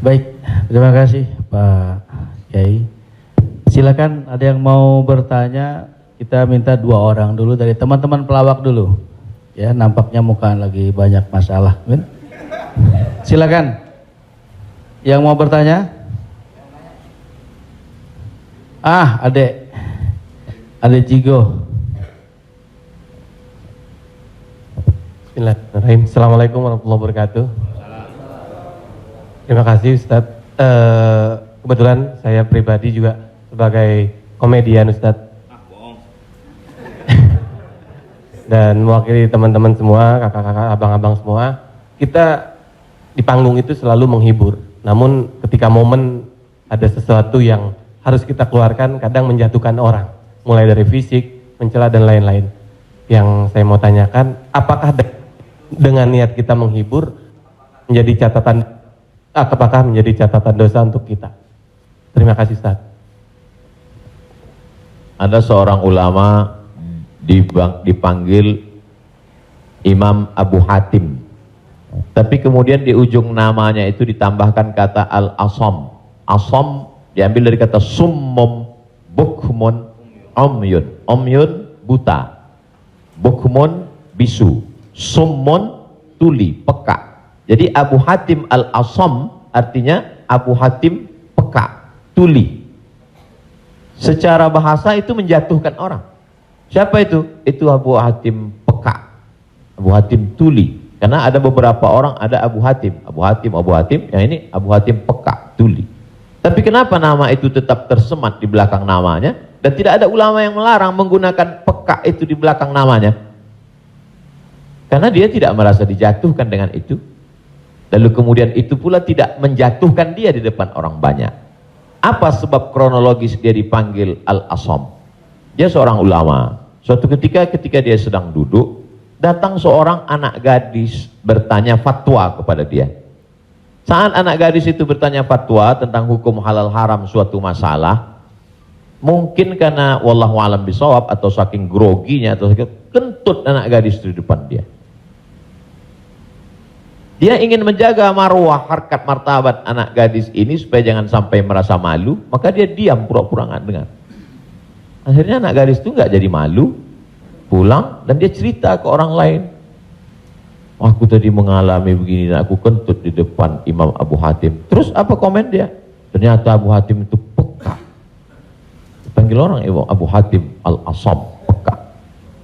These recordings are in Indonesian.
Baik, terima kasih Pak Kiai. Silakan ada yang mau bertanya, kita minta 2 orang dulu dari teman-teman pelawak dulu. Ya, nampaknya muka lagi banyak masalah. Silakan. Yang mau bertanya? Adek Jigo. Bismillahirrahmanirrahim. Assalamualaikum warahmatullahi wabarakatuh. Terima kasih Ustadz. Kebetulan saya pribadi juga sebagai komedian Ustadz. Dan mewakili teman-teman semua, kakak-kakak, abang-abang semua. Kita di panggung itu selalu menghibur. Namun ketika momen ada sesuatu yang harus kita keluarkan, kadang menjatuhkan orang. Mulai dari fisik, mencela dan lain-lain. Yang saya mau tanyakan, apakah dengan niat kita menghibur menjadi catatan, apakah menjadi catatan dosa untuk kita? Terima kasih Ustaz. Ada seorang ulama dipanggil Imam Abu Hatim, tapi kemudian di ujung namanya itu ditambahkan kata Al-Asam. Asam diambil dari kata summum, bukmun, omyun. Omyun buta, bukmun bisu, summun tuli, peka. Jadi Abu Hatim Al-Asam artinya Abu Hatim peka, tuli. Secara bahasa itu menjatuhkan orang. Siapa itu? Itu Abu Hatim peka, Abu Hatim tuli. Karena ada beberapa orang, ada Abu Hatim, yang ini Abu Hatim peka, tuli. Tapi kenapa nama itu tetap tersemat di belakang namanya? Dan tidak ada ulama yang melarang menggunakan peka itu di belakang namanya. Karena dia tidak merasa dijatuhkan dengan itu. Lalu kemudian itu pula tidak menjatuhkan dia di depan orang banyak. Apa sebab kronologis dia dipanggil Al-Asam? Dia seorang ulama. Suatu ketika dia sedang duduk, datang seorang anak gadis bertanya fatwa kepada dia. Saat anak gadis itu bertanya fatwa tentang hukum halal haram suatu masalah, mungkin karena wallahu alam bisawab atau saking groginya atau kentut anak gadis itu di depan dia. Dia ingin menjaga marwah, harkat, martabat anak gadis ini supaya jangan sampai merasa malu, maka dia diam, pura-pura nggak dengar. Akhirnya anak gadis itu nggak jadi malu, pulang dan dia cerita ke orang lain. Aku tadi mengalami begini dan aku kentut di depan Imam Abu Hatim. Terus apa komen dia? Ternyata Abu Hatim itu peka. Dipanggil orang Abu Hatim Al-Asam, peka.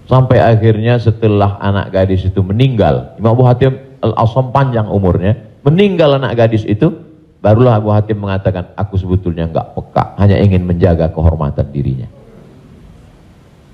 Sampai akhirnya setelah anak gadis itu meninggal, Imam Abu Hatim Al-Asam panjang umurnya, meninggal anak gadis itu, barulah Abu Hatim mengatakan, aku sebetulnya enggak peka, hanya ingin menjaga kehormatan dirinya.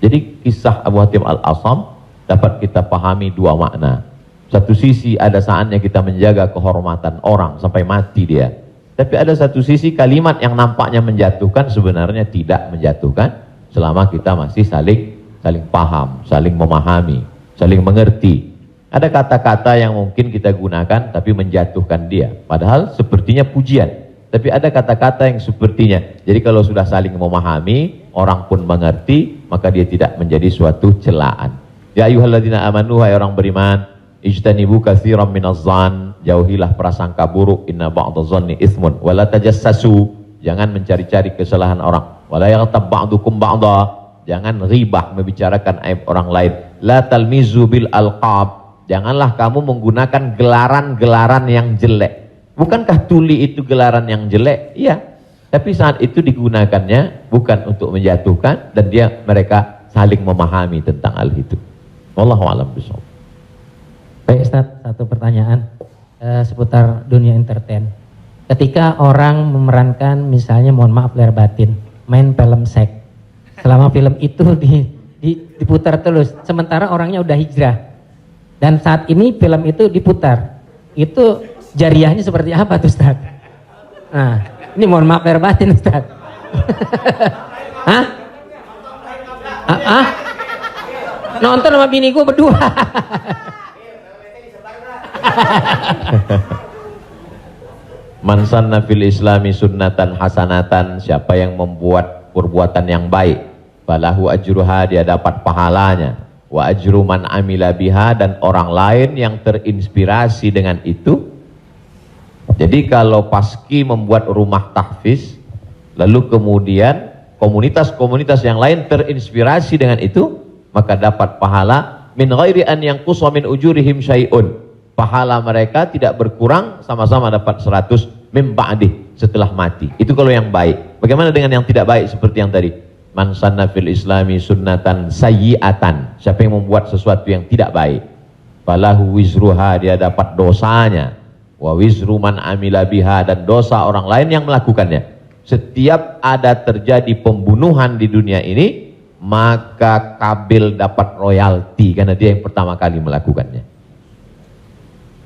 Jadi kisah Abu Hatim Al-Asam dapat kita pahami 2 makna. Satu sisi ada saatnya kita menjaga kehormatan orang sampai mati dia. Tapi ada satu sisi kalimat yang nampaknya menjatuhkan sebenarnya tidak menjatuhkan selama kita masih saling paham, saling memahami, saling mengerti. Ada kata-kata yang mungkin kita gunakan tapi menjatuhkan dia. Padahal sepertinya pujian. Tapi ada kata-kata yang sepertinya. Jadi kalau sudah saling memahami, orang pun mengerti, maka dia tidak menjadi suatu celaan. Ya ayyuhalladzina amanu, hai orang beriman, ijtanibu katsiran minadh-dhann, jauhilah prasangka buruk, inna ba'dadh-dhanni itsmun, wala tajassasu, jangan mencari-cari kesalahan orang. Wala yaghtab ba'dukum ba'dha, jangan ribah membicarakan aib orang lain. La talmizu bil alqab, janganlah kamu menggunakan gelaran-gelaran yang jelek. Bukankah tuli itu gelaran yang jelek? Iya. Tapi saat itu digunakannya bukan untuk menjatuhkan dan mereka saling memahami tentang hal itu. Wallahu a'lam bishawab. Baik Ustaz, satu pertanyaan seputar dunia entertain. Ketika orang memerankan misalnya, mohon maaf lahir batin, main film seks. Selama film itu diputar terus, sementara orangnya udah hijrah. Dan saat ini film itu diputar, itu jariahnya seperti apa tuh Ustaz? Nah, ini mohon maaf lahir batin Ustaz. Hah? Nonton sama bini gue berdua. Man sanna fil islami sunnatan hasanatan, siapa yang membuat perbuatan yang baik, falahu ajruha, dia dapat pahalanya. Wa ajru man amila biha, dan orang lain yang terinspirasi dengan itu Jadi kalau Paski membuat rumah tahfiz, lalu kemudian komunitas-komunitas yang lain terinspirasi dengan itu, maka dapat pahala min ghairi an yanqusa min ujurihim syai'un. Pahala mereka tidak berkurang, sama-sama dapat 100 min ba'dih, setelah mati. Itu kalau yang baik. Bagaimana dengan yang tidak baik seperti yang tadi? Man sanna fil islami sunnatan sayyi'atan. Siapa yang membuat sesuatu yang tidak baik, falahu wizruha, dia dapat dosanya, wa wizru man amila biha, dan dosa orang lain yang melakukannya. Setiap ada terjadi pembunuhan di dunia ini, maka Kabil dapat royalti karena dia yang pertama kali melakukannya.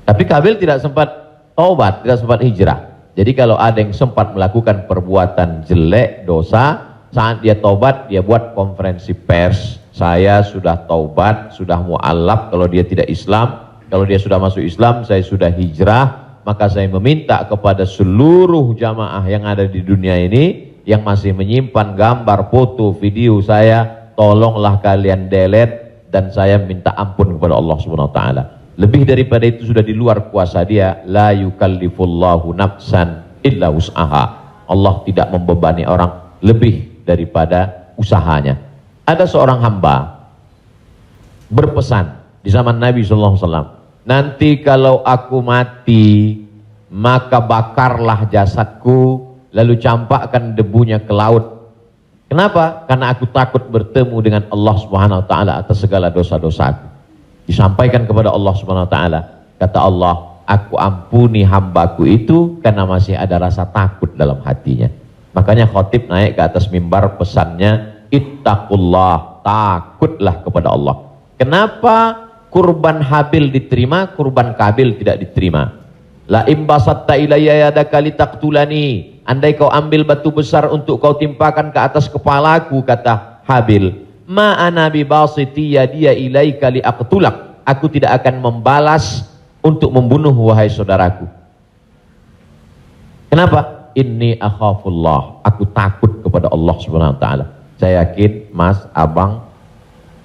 Tapi Kabil tidak sempat taubat, tidak sempat hijrah. Jadi kalau ada yang sempat melakukan perbuatan jelek, dosa, saat dia taubat, dia buat konferensi pers. Saya sudah taubat, sudah mu'allaf kalau dia tidak Islam. Kalau dia sudah masuk Islam, saya sudah hijrah. Maka saya meminta kepada seluruh jamaah yang ada di dunia ini yang masih menyimpan gambar, foto, video saya, tolonglah kalian delete, dan saya minta ampun kepada Allah Subhanahu wa taala. Lebih daripada itu sudah di luar kuasa dia. La yukallifullahu nafsan illa wus'aha. Allah tidak membebani orang lebih daripada usahanya. Ada seorang hamba berpesan di zaman Nabi SAW, nanti kalau aku mati, maka bakarlah jasadku, lalu campakkan debunya ke laut. Kenapa? Karena aku takut bertemu dengan Allah Subhanahu wa taala atas segala dosa-dosaku. Disampaikan kepada Allah Subhanahu wa taala. Kata Allah, aku ampuni hambaku itu karena masih ada rasa takut dalam hatinya. Makanya khotib naik ke atas mimbar, pesannya ittaqullah, takutlah kepada Allah. Kenapa kurban Habil diterima, kurban Kabil tidak diterima? La imbasatta ilayya yadaka litaqtulani, andai kau ambil batu besar untuk kau timpakan ke atas kepalaku, kata Habil, ma ana bibasiti yadiya ilaika liaqtulak, aku tidak akan membalas untuk membunuh wahai saudaraku. Kenapa? Inni akhafullah, aku takut kepada Allah Subhanahu wa taala. Saya yakin Mas, Abang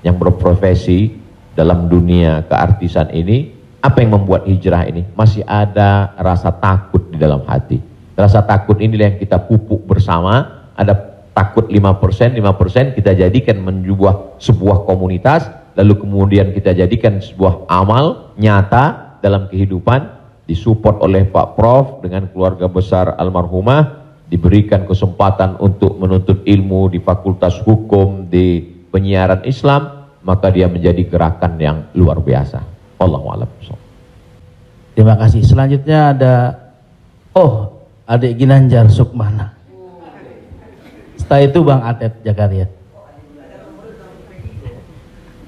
yang berprofesi dalam dunia keartisan ini, apa yang membuat hijrah ini? Masih ada rasa takut di dalam hati. Rasa takut inilah yang kita pupuk bersama. Ada takut 5%, 5% kita jadikan menjadi sebuah komunitas, lalu kemudian kita jadikan sebuah amal nyata dalam kehidupan, disupport oleh Pak Prof dengan keluarga besar almarhumah, diberikan kesempatan untuk menuntut ilmu di Fakultas Hukum, di penyiaran Islam, maka dia menjadi gerakan yang luar biasa. Wallahu a'lam. Terima kasih. Selanjutnya ada adik Ginanjar Sukmana. Setelah itu Bang Atet Jakaria.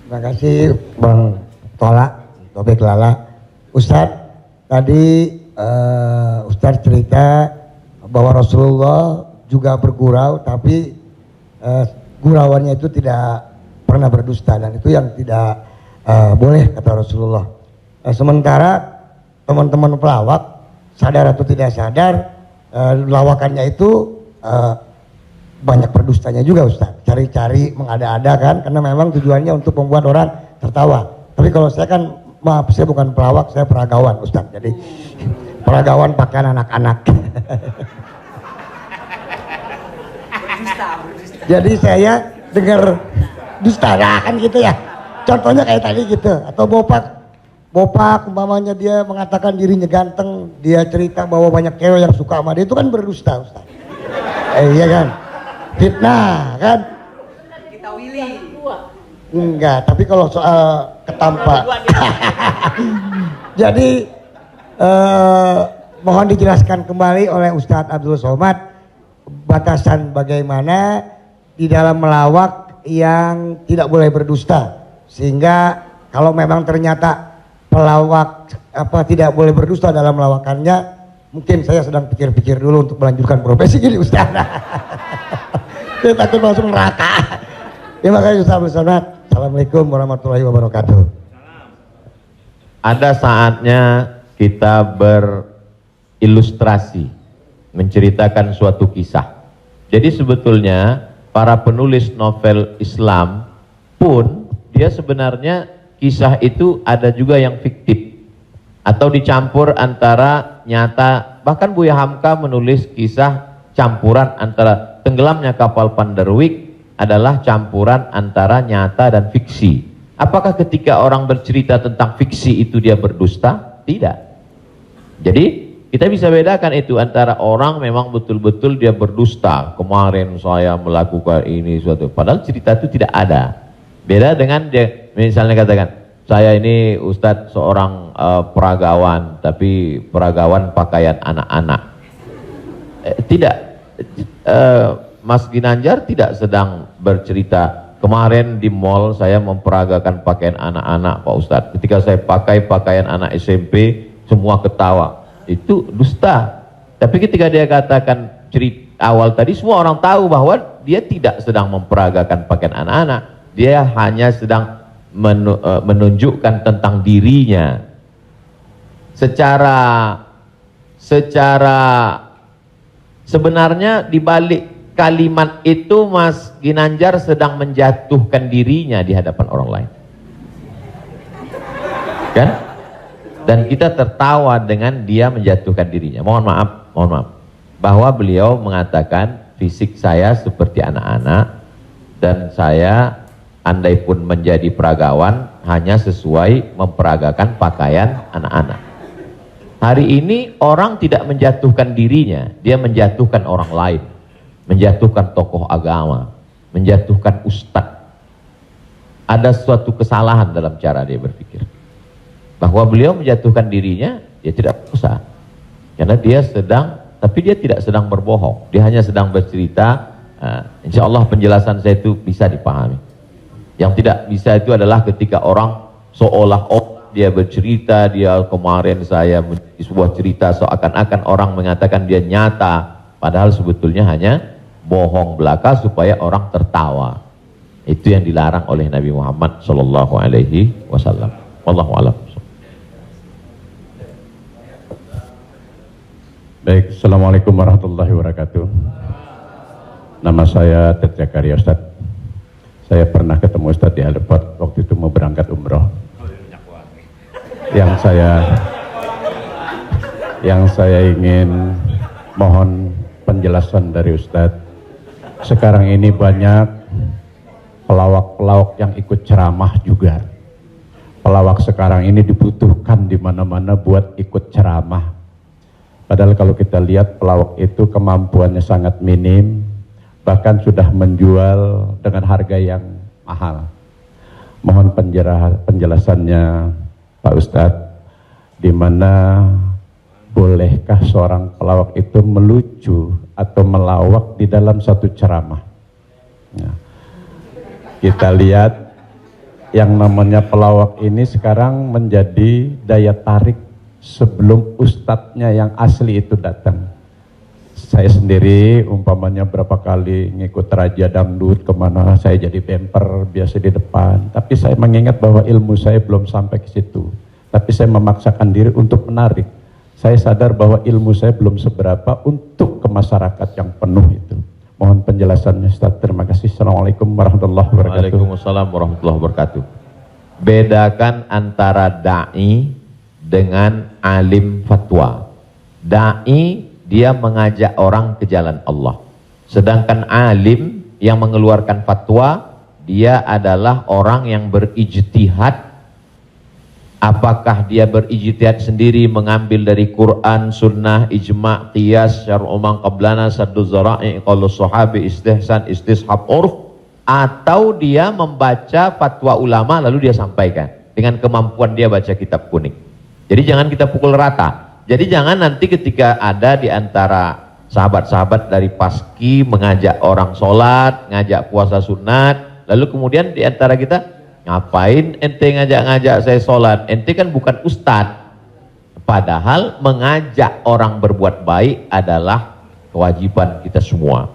Terima kasih Bang Tola, Tobek Lala. Ustadz, tadi Ustadz cerita bahwa Rasulullah juga bergurau, tapi gurauannya itu tidak pernah berdusta, dan itu yang tidak boleh, kata Rasulullah. Sementara teman-teman pelawak, sadar atau tidak sadar, lawakannya itu banyak berdustanya juga Ustaz. Cari-cari, mengada-ada kan, karena memang tujuannya untuk membuat orang tertawa. Tapi kalau saya kan, maaf, saya bukan pelawak, saya peragawan Ustaz. Jadi peragawan pakaian anak-anak. Jadi saya dengar dusta kan gitu ya. Contohnya kayak tadi gitu. Atau Bopak umpamanya dia mengatakan dirinya ganteng, dia cerita bahwa banyak cewek yang suka sama dia, itu kan berdusta Ustaz. Iya kan? Fitnah kan? Kita Willy. Enggak, tapi kalau soal ketampak. Jadi mohon dijelaskan kembali oleh Ustadz Abdul Somad batasan bagaimana di dalam melawak yang tidak boleh berdusta, sehingga kalau memang ternyata pelawak tidak boleh berdusta dalam melawakannya, mungkin saya sedang pikir-pikir dulu untuk melanjutkan profesi gini Ustaz. Saya takut masuk neraka. Terima kasih Ustaz Abdul Somad. Assalamualaikum warahmatullahi wabarakatuh. Ada saatnya kita berilustrasi, menceritakan suatu kisah. Jadi sebetulnya para penulis novel Islam pun dia sebenarnya kisah itu ada juga yang fiktif atau dicampur antara nyata. Bahkan Buya Hamka menulis kisah campuran antara tenggelamnya kapal Panderwick adalah campuran antara nyata dan fiksi. Apakah ketika orang bercerita tentang fiksi itu dia berdusta? Tidak. Jadi kita bisa bedakan itu antara orang memang betul-betul dia berdusta. Kemarin saya melakukan ini suatu. Padahal cerita itu tidak ada. Beda dengan dia misalnya katakan, saya ini Ustadz seorang peragawan, tapi peragawan pakaian anak-anak. Tidak, Mas Ginanjar tidak sedang bercerita, kemarin di mall saya memperagakan pakaian anak-anak Pak Ustadz. Ketika saya pakai pakaian anak SMP, semua ketawa. Itu dusta. Tapi ketika dia katakan cerita awal tadi, semua orang tahu bahwa dia tidak sedang memperagakan pakaian anak-anak. Dia hanya sedang menunjukkan tentang dirinya. Secara sebenarnya di balik kalimat itu Mas Ginanjar sedang menjatuhkan dirinya di hadapan orang lain. Kan? Dan kita tertawa dengan dia menjatuhkan dirinya. Mohon maaf, bahwa beliau mengatakan fisik saya seperti anak-anak dan saya andai pun menjadi peragawan hanya sesuai memperagakan pakaian anak-anak. Hari ini orang tidak menjatuhkan dirinya, dia menjatuhkan orang lain, menjatuhkan tokoh agama, menjatuhkan ustadz. Ada suatu kesalahan dalam cara dia berpikir. Bahwa beliau menjatuhkan dirinya, dia tidak usah. Karena dia sedang, tapi dia tidak sedang berbohong. Dia hanya sedang bercerita. Insya Allah penjelasan saya itu bisa dipahami. Yang tidak bisa itu adalah ketika orang seolah-olah dia bercerita, dia kemarin saya menjadi sebuah cerita seakan-akan orang mengatakan dia nyata. Padahal sebetulnya hanya bohong belaka supaya orang tertawa. Itu yang dilarang oleh Nabi Muhammad SAW. Wallahu a'lam. Baik, Assalamualaikum warahmatullahi wabarakatuh. Nama saya Ted Zakaria Ustadz. Saya pernah ketemu Ustadz di airport waktu itu mau berangkat umroh. Yang saya ingin mohon penjelasan dari Ustadz. Sekarang ini banyak pelawak-pelawak yang ikut ceramah juga. Pelawak sekarang ini dibutuhkan di mana-mana buat ikut ceramah. Padahal kalau kita lihat pelawak itu kemampuannya sangat minim, bahkan sudah menjual dengan harga yang mahal. Mohon penjelasannya Pak Ustadz, di mana bolehkah seorang pelawak itu melucu atau melawak di dalam satu ceramah? Nah, kita lihat yang namanya pelawak ini sekarang menjadi daya tarik sebelum ustadznya yang asli itu datang. Saya sendiri umpamanya berapa kali ngikut Raja Dangdut kemana, saya jadi bemper biasa di depan. Tapi saya mengingat bahwa ilmu saya belum sampai ke situ. Tapi saya memaksakan diri untuk menarik. Saya sadar bahwa ilmu saya belum seberapa untuk ke masyarakat yang penuh itu. Mohon penjelasannya Ustaz. Terima kasih. Assalamualaikum warahmatullahi wabarakatuh. Waalaikumsalam warahmatullahi wabarakatuh. Bedakan antara da'i dengan alim fatwa. Da'i dia mengajak orang ke jalan Allah. Sedangkan alim yang mengeluarkan fatwa, dia adalah orang yang berijtihad. Apakah dia berijtihad sendiri mengambil dari Quran, sunnah, ijma', qiyas, syar'u man qablana, saddu zara'i, qaulus sahabi, istihsan, istishab, urf, atau dia membaca fatwa ulama lalu dia sampaikan dengan kemampuan dia baca kitab kuning. Jadi jangan kita pukul rata. Jadi jangan nanti ketika ada di antara sahabat-sahabat dari Paski mengajak orang sholat, ngajak puasa sunat, lalu kemudian di antara kita, ngapain ente ngajak-ngajak saya sholat? Ente kan bukan ustadz. Padahal mengajak orang berbuat baik adalah kewajiban kita semua.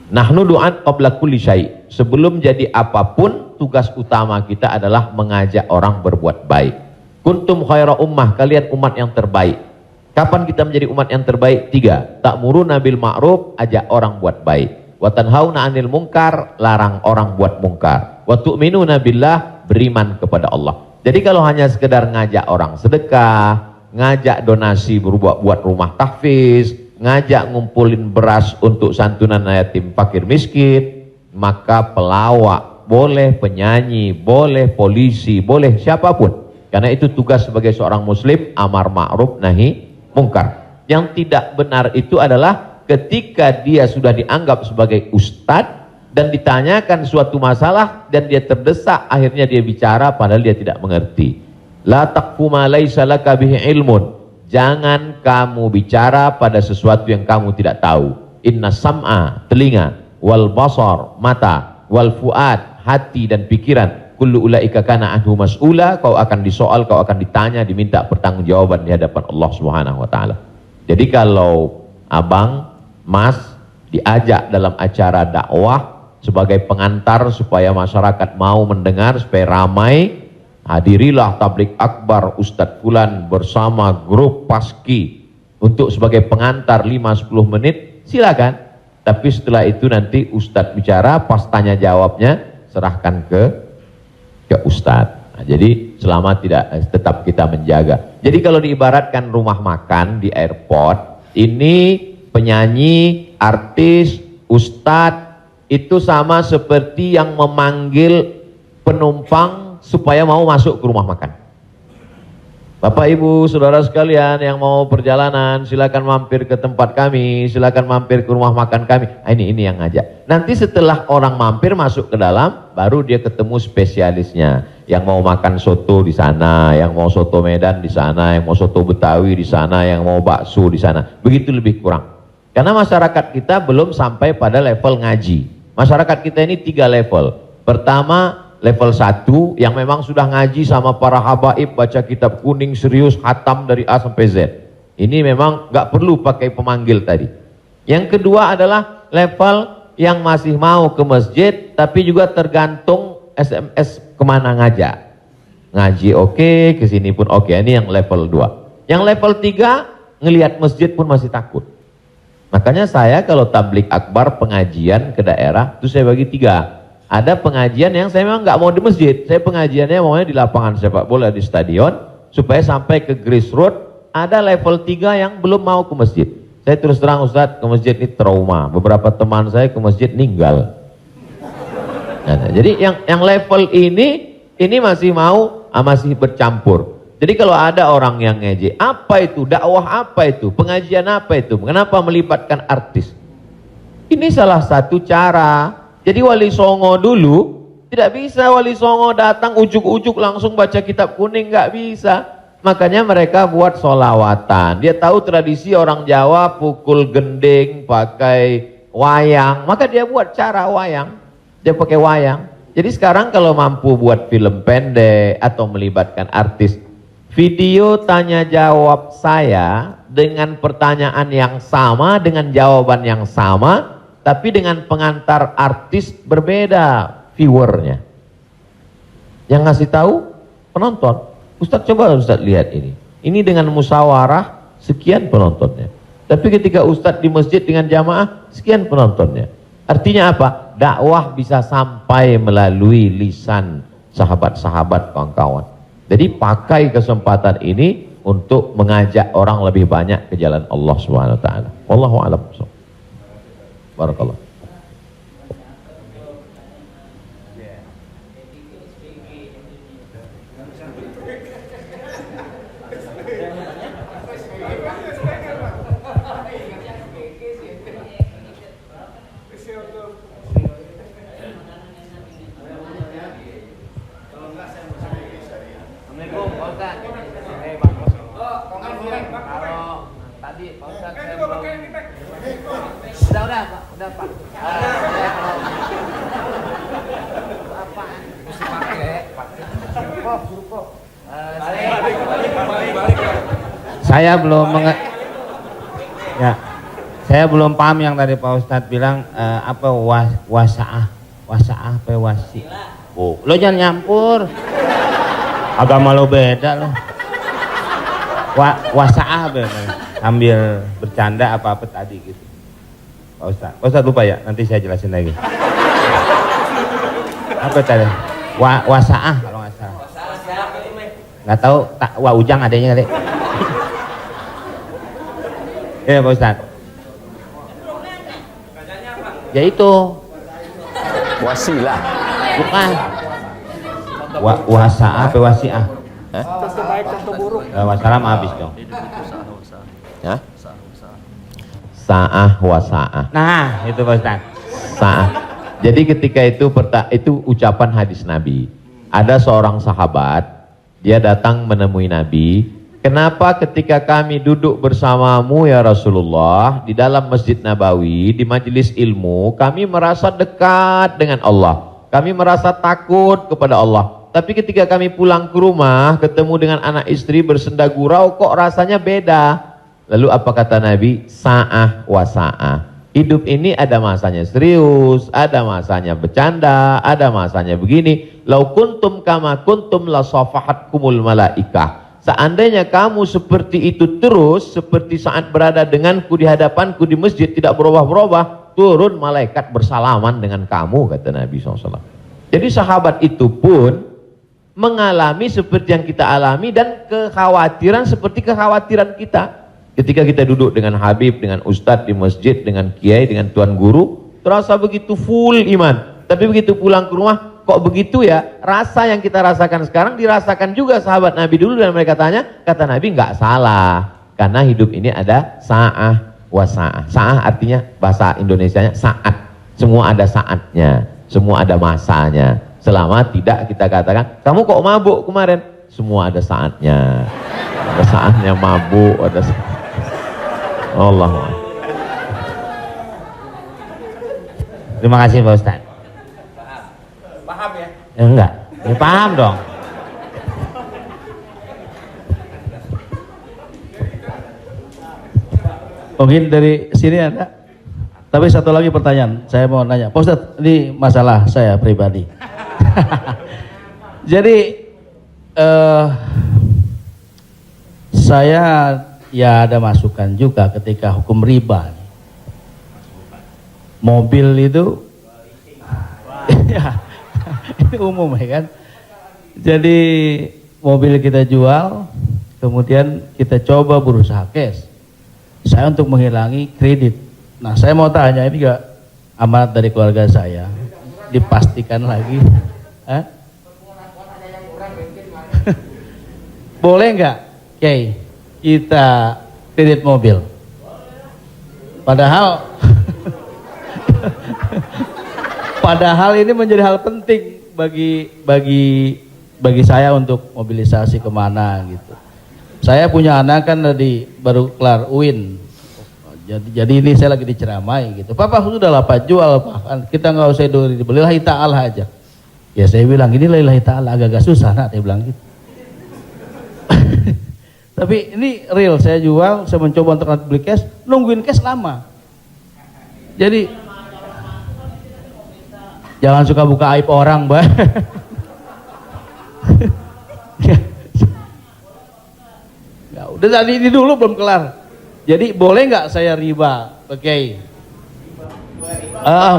Nahnu du'an qabla kulli syai'. Sebelum jadi apapun, tugas utama kita adalah mengajak orang berbuat baik. Kuntum khaira ummah, kalian umat yang terbaik. Kapan kita menjadi umat yang terbaik? 3. Ta'muruna bil ma'ruf, ajak orang buat baik. Wa tanhauna 'anil munkar, larang orang buat mungkar. Wa tu'minuna billah, beriman kepada Allah. Jadi kalau hanya sekedar ngajak orang sedekah, ngajak donasi buat rumah tahfiz, ngajak ngumpulin beras untuk santunan yatim fakir miskin, maka pelawak boleh, penyanyi boleh, polisi boleh, siapapun. Karena itu tugas sebagai seorang muslim, amar ma'ruf nahi mungkar. Yang tidak benar itu adalah ketika dia sudah dianggap sebagai ustadz dan ditanyakan suatu masalah dan dia terdesak, akhirnya dia bicara padahal dia tidak mengerti. La taqfu ma laisa laka bihi ilmun. Jangan kamu bicara pada sesuatu yang kamu tidak tahu. Inna sam'a, telinga, wal basar, mata, wal fuad, hati dan pikiran, kullu ulaika kana anhu mas'ula, kau akan disoal, kau akan ditanya, diminta pertanggungjawaban di hadapan Allah Subhanahu wa taala. Jadi kalau abang, mas diajak dalam acara dakwah sebagai pengantar supaya masyarakat mau mendengar, supaya ramai, hadirilah tablik akbar Ustadz Fulan bersama grup Paski untuk sebagai pengantar 5-10 menit, silakan. Tapi setelah itu nanti Ustadz bicara, pas tanya jawabnya serahkan ke Ustadz. Nah, jadi selama tetap kita menjaga. Jadi kalau diibaratkan rumah makan di airport, ini penyanyi, artis, Ustadz itu sama seperti yang memanggil penumpang supaya mau masuk ke rumah makan. Bapak Ibu saudara sekalian yang mau perjalanan, silakan mampir ke tempat kami, silakan mampir ke rumah makan kami. Ini yang ngajak. Nanti setelah orang mampir masuk ke dalam, baru dia ketemu spesialisnya. Yang mau makan soto di sana, yang mau soto Medan di sana, yang mau soto Betawi di sana, yang mau bakso di sana. Begitu lebih kurang. Karena masyarakat kita belum sampai pada level ngaji. Masyarakat kita ini 3 level. Pertama, level 1 yang memang sudah ngaji sama para habaib, baca kitab kuning serius, khatam dari A sampai Z. Ini memang nggak perlu pakai pemanggil tadi. Yang kedua adalah level yang masih mau ke masjid, tapi juga tergantung SMS kemana ngajak. Ngaji oke, kesini pun oke. Ini yang level 2. Yang level 3, ngelihat masjid pun masih takut. Makanya saya kalau tablik akbar pengajian ke daerah, itu saya bagi 3. Ada pengajian yang saya memang nggak mau di masjid, saya pengajiannya maunya di lapangan sepak bola, di stadion, supaya sampai ke grassroots. Ada level 3 yang belum mau ke masjid. Saya terus terang Ustadz, ke masjid ini trauma. Beberapa teman saya ke masjid ninggal. Nah, jadi yang level ini masih mau, masih bercampur. Jadi kalau ada orang yang ngejek, apa itu dakwah, apa itu pengajian, apa itu, kenapa melibatkan artis? Ini salah satu cara. Jadi Wali Songo dulu tidak bisa Wali Songo datang ujuk-ujuk langsung baca kitab kuning, nggak bisa. Makanya mereka buat solawatan. Dia tahu tradisi orang Jawa pukul gending pakai wayang, maka dia buat cara wayang. Dia pakai wayang. Jadi sekarang kalau mampu buat film pendek atau melibatkan artis, video tanya jawab saya dengan pertanyaan yang sama, dengan jawaban yang sama, tapi dengan pengantar artis berbeda viewernya. Yang ngasih tahu penonton. Ustadz coba Ustadz lihat ini. Ini dengan musyawarah sekian penontonnya. Tapi ketika Ustadz di masjid dengan jamaah sekian penontonnya. Artinya apa? Dakwah bisa sampai melalui lisan sahabat-sahabat kawan-kawan. Jadi pakai kesempatan ini untuk mengajak orang lebih banyak ke jalan Allah Subhanahu wa taala. Wallahu a'lam. Barakallah. Assalamualaikum Pak Ustadz. Kalau tadi Pak Ustadz saya belum. Udah Pak, udah Pak. Apaan? Mesti pakai. Saya belum ya. Saya belum paham yang tadi Pak Ustadz bilang apa wasaah apa wasi. Oh, lo jangan nyampur. Agama lo beda lo. Wasaah sambil bercanda apa tadi gitu. Pak Ustadz lupa ya, nanti saya jelasin lagi. Apa tadi? Wasaah kalau nggak salah. Nggak tahu, Wak Ujang adanya kali. Ya Pak Ustad. Ya itu. Wasilah. Bukan. Wasa'ah apa wasi'ah? Wassalam habis dong. Ya? Sa'ah wa sa'ah. Nah, itu Pak Ustad. Sa'ah. Jadi ketika itu ucapan hadis Nabi. Ada seorang sahabat, dia datang menemui Nabi. Kenapa ketika kami duduk bersamamu ya Rasulullah di dalam Masjid Nabawi, di majelis ilmu, kami merasa dekat dengan Allah. Kami merasa takut kepada Allah. Tapi ketika kami pulang ke rumah, ketemu dengan anak istri bersenda gurau, kok rasanya beda. Lalu apa kata Nabi? Sa'ah wa sa'ah. Hidup ini ada masanya serius, ada masanya bercanda, ada masanya begini. Lau kuntum kama kuntum la safahatkumul malaikah. Seandainya kamu seperti itu terus, seperti saat berada denganku di hadapanku di masjid, tidak berubah-berubah, turun malaikat bersalaman dengan kamu, kata Nabi SAW. Jadi sahabat itu pun mengalami seperti yang kita alami dan kekhawatiran seperti kekhawatiran kita. Ketika kita duduk dengan Habib, dengan Ustadz di masjid, dengan Kiai, dengan Tuan Guru, terasa begitu full iman. Tapi begitu pulang ke rumah, kok begitu ya? Rasa yang kita rasakan sekarang dirasakan juga sahabat Nabi dulu, dan mereka tanya, kata Nabi nggak salah. Karena hidup ini ada sa'ah wa sa'ah. Sa'ah artinya bahasa Indonesianya saat. Semua ada saatnya, semua ada masanya. Selama tidak kita katakan, kamu kok mabuk kemarin? Semua ada saatnya. Ada saatnya mabuk, ada saatnya. Allah. Terima kasih Pak Ustad. Paham ya? Enggak, ya paham dong. Mungkin dari sini ada. Tapi satu lagi pertanyaan, saya mau nanya. Pak Ustadz, ini masalah saya pribadi. Jadi saya ya ada masukan juga ketika hukum riba. Mobil itu ya, ini umum ya kan. Jadi mobil kita jual, kemudian kita coba berusaha cash. Saya untuk menghilangi kredit. Nah, saya mau tanya, ini juga amanat dari keluarga saya, dipastikan lagi. Boleh nggak, Kiai, kita kredit mobil? Padahal ini menjadi hal penting bagi saya untuk mobilisasi kemana gitu. Saya punya anak kan baru kelar UIN. Jadi ini saya lagi diceramai gitu. Papa sudah lah Pak, jual Pak. Kita nggak usah dibeli, lillahi ta'ala aja. Ya saya bilang ini lillahi ta'ala, agak-agak susah nak, saya bilang gitu. Tapi ini real, saya jual, saya mencoba untuk beli cash, nungguin cash lama. Jadi jangan suka buka aib orang, Mbak. Ya, udah tadi ini dulu belum kelar. Jadi boleh nggak saya riba, Kiai?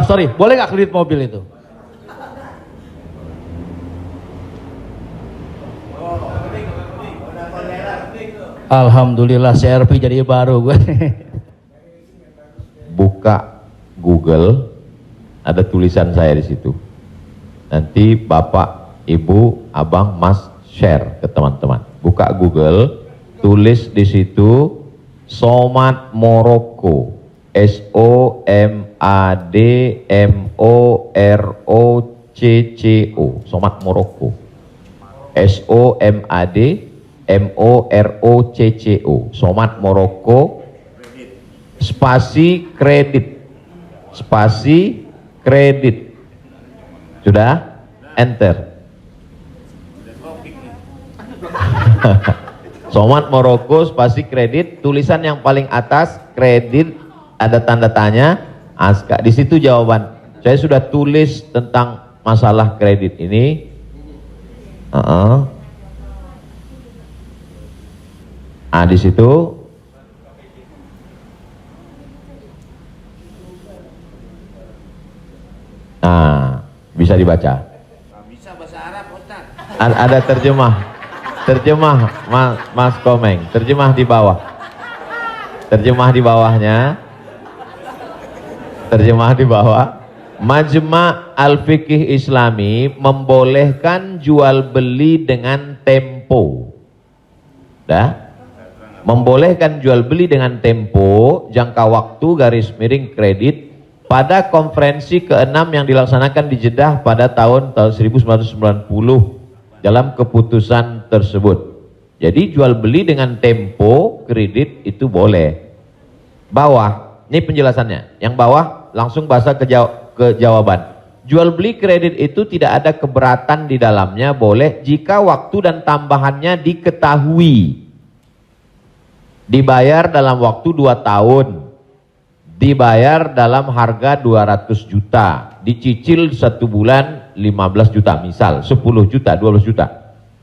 Sorry, boleh nggak kredit mobil itu? Alhamdulillah CRV jadi baru gue. Buka Google, ada tulisan saya di situ. Nanti Bapak, Ibu, Abang, Mas share ke teman-teman. Buka Google, tulis di situ Somad Morocco, SOMADMOROCCO, Somad Morocco, SOMADMOROCCO, Somad Morocco, spasi kredit, sudah, enter. Somad Morocco spasi kredit, tulisan yang paling atas kredit, ada tanda tanya, aska. Di situ jawaban. Saya sudah tulis tentang masalah kredit ini. Di situ. Bisa dibaca. Bisa bahasa Arab, Ustaz. Ada terjemah, Mas Komeng, terjemah di bawah. Terjemah di bawahnya. Terjemah di bawah. Majma' Al-Fiqih Islami membolehkan jual beli dengan tempo. Dah? Membolehkan jual beli dengan tempo, jangka waktu, garis miring kredit pada konferensi ke-6 yang dilaksanakan di Jeddah pada tahun 1990 dalam keputusan tersebut. Jadi jual beli dengan tempo kredit itu boleh. Bawah, ini penjelasannya. Yang bawah langsung bahasa ke jawaban. Jual beli kredit itu tidak ada keberatan di dalamnya, boleh jika waktu dan tambahannya diketahui. Dibayar dalam waktu 2 tahun. Dibayar dalam harga 200 juta. Dicicil 1 bulan 15 juta misal, 10 juta, 12 juta.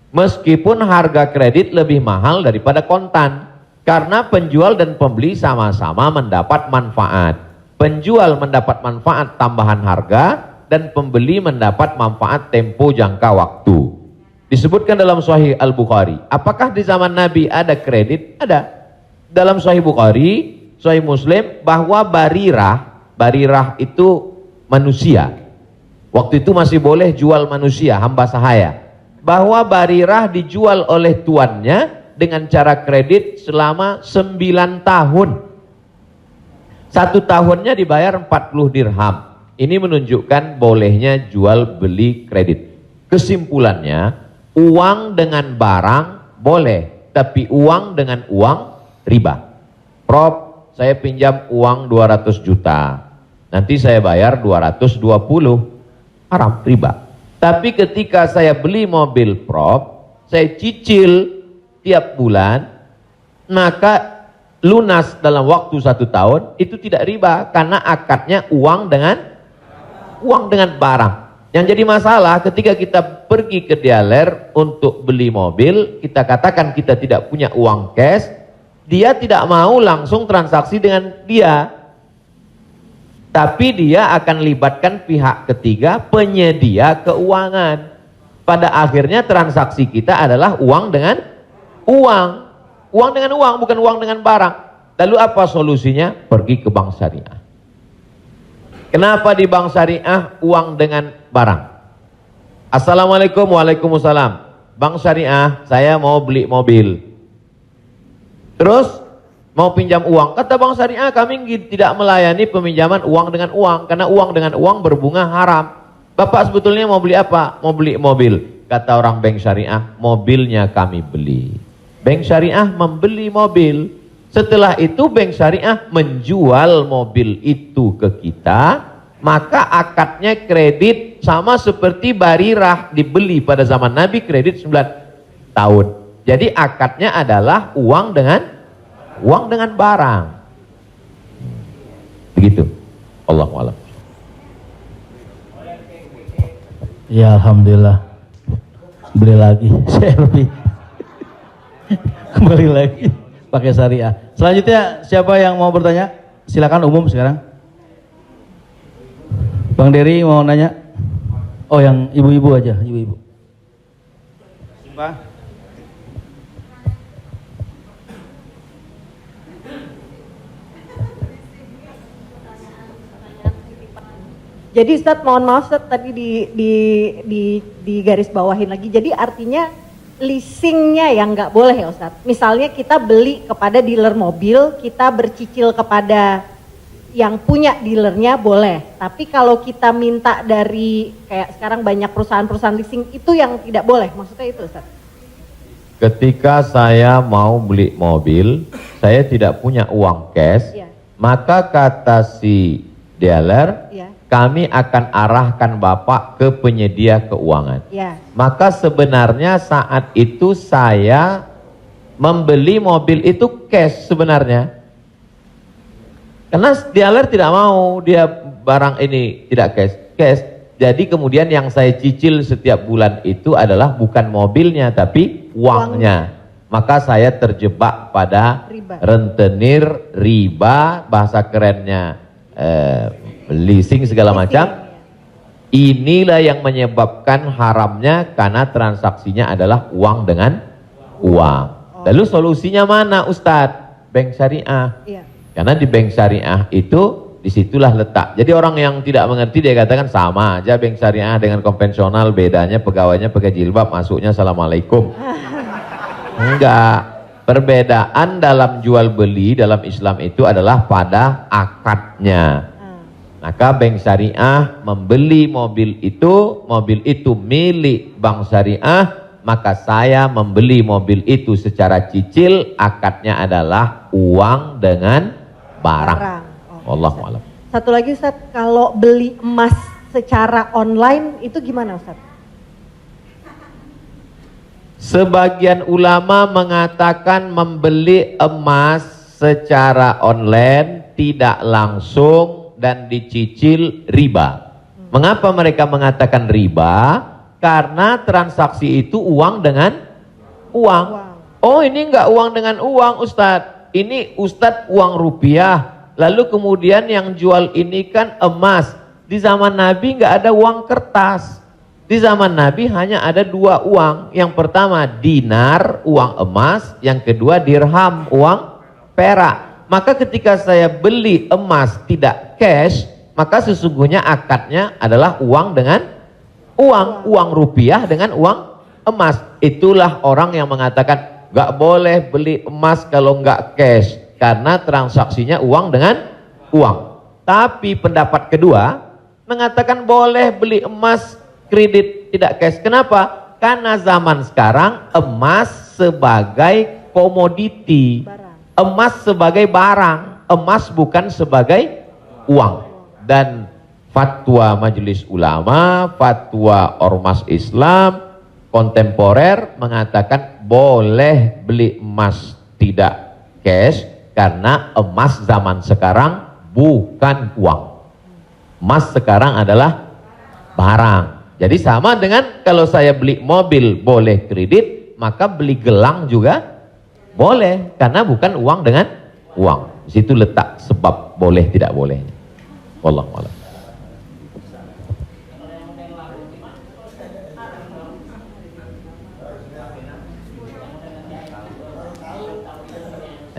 Meskipun harga kredit lebih mahal daripada kontan. Karena penjual dan pembeli sama-sama mendapat manfaat. Penjual mendapat manfaat tambahan harga dan pembeli mendapat manfaat tempo jangka waktu. Disebutkan dalam Sahih Al-Bukhari. Apakah di zaman Nabi ada kredit? Ada. Dalam Sahih Bukhari, Sahih Muslim, bahwa Barirah itu manusia. Waktu itu masih boleh jual manusia, hamba sahaya. Bahwa Barirah dijual oleh tuannya dengan cara kredit selama 9 tahun. 1 tahunnya dibayar 40 dirham. Ini menunjukkan bolehnya jual beli kredit. Kesimpulannya, uang dengan barang boleh, tapi uang dengan uang riba. Prof, saya pinjam uang 200 juta. Nanti saya bayar 220. Haram, riba. Tapi ketika saya beli mobil, Prof, saya cicil tiap bulan, maka lunas dalam waktu 1 tahun, itu tidak riba karena akadnya uang dengan barang. Yang jadi masalah ketika kita pergi ke dealer untuk beli mobil, kita katakan kita tidak punya uang cash, dia tidak mau langsung transaksi dengan dia, tapi dia akan libatkan pihak ketiga, penyedia keuangan. Pada akhirnya transaksi kita adalah uang dengan uang. Uang dengan uang, bukan uang dengan barang. Lalu apa solusinya? Pergi ke bank syariah. Kenapa di bank syariah uang dengan barang? Assalamualaikum, waalaikumsalam. Bank syariah, saya mau beli mobil. Terus mau pinjam uang. Kata bank syariah, kami tidak melayani peminjaman uang dengan uang, karena uang dengan uang berbunga haram. Bapak sebetulnya mau beli apa? Mau beli mobil. Kata orang bank syariah, mobilnya kami beli. Bank syariah membeli mobil. Setelah itu bank syariah menjual mobil itu ke kita, maka akadnya kredit sama seperti Barirah dibeli pada zaman Nabi, kredit 9 tahun. Jadi akadnya adalah uang dengan barang. Begitu. Allahu a'lam. Ya alhamdulillah. Beli lagi. Saya lebih kembali lagi pakai syariah. Selanjutnya siapa yang mau bertanya? Silakan umum sekarang. Bang Dery mau nanya? Oh, yang ibu-ibu aja, ibu-ibu. Pak. Jadi Ustadz, mohon maaf Ustadz, tadi di garis bawahin lagi. Jadi artinya leasingnya yang nggak boleh ya Ustadz. Misalnya kita beli kepada dealer mobil, kita bercicil kepada yang punya dealernya boleh. Tapi kalau kita minta dari kayak sekarang banyak perusahaan-perusahaan leasing, itu yang tidak boleh. Maksudnya itu Ustadz. Ketika saya mau beli mobil, saya tidak punya uang cash, maka kata si dealer, kami akan arahkan Bapak ke penyedia keuangan. Maka sebenarnya saat itu saya membeli mobil itu cash sebenarnya. Karena dealer tidak mau dia barang ini tidak cash. Jadi kemudian yang saya cicil setiap bulan itu adalah bukan mobilnya tapi uangnya. Maka saya terjebak pada rentenir, riba, bahasa kerennya leasing segala macam. Inilah yang menyebabkan haramnya karena transaksinya adalah uang dengan uang. Lalu solusinya mana Ustadz? bank syariah. Iya. Karena di bank syariah itu disitulah letak. Jadi orang yang tidak mengerti dia katakan sama aja bank syariah dengan konvensional, bedanya pegawainya pakai jilbab, masuknya assalamualaikum. Enggak. Perbedaan dalam jual beli dalam Islam itu adalah pada akadnya. Maka bank syariah membeli mobil itu milik bank syariah, maka saya membeli mobil itu secara cicil, akadnya adalah uang dengan barang. Oh, Wallahu a'lam. Satu lagi Ustaz, kalau beli emas secara online itu gimana Ustaz? Sebagian ulama mengatakan membeli emas secara online tidak langsung dan dicicil riba. Mengapa mereka mengatakan riba? Karena transaksi itu uang dengan uang. Oh, ini enggak uang dengan uang Ustadz. Ini Ustadz uang rupiah. Lalu kemudian yang jual ini kan emas. Di zaman Nabi enggak ada uang kertas. Di zaman Nabi hanya ada dua uang. Yang pertama dinar, uang emas. Yang kedua dirham, uang perak. Maka ketika saya beli emas tidak cash, maka sesungguhnya akadnya adalah uang dengan uang rupiah dengan uang emas. Itulah orang yang mengatakan nggak boleh beli emas kalau nggak cash, karena transaksinya uang dengan uang. Tapi pendapat kedua mengatakan boleh beli emas kredit tidak cash. Kenapa? Karena zaman sekarang emas sebagai komoditi, emas sebagai barang, emas bukan sebagai uang. Dan fatwa Majelis Ulama, fatwa Ormas Islam kontemporer mengatakan boleh beli emas tidak cash karena emas zaman sekarang bukan uang. Emas sekarang adalah barang. Jadi sama dengan kalau saya beli mobil boleh kredit, maka beli gelang juga boleh karena bukan uang dengan uang. Di situ letak sebab boleh tidak boleh. Wallahu a'lam.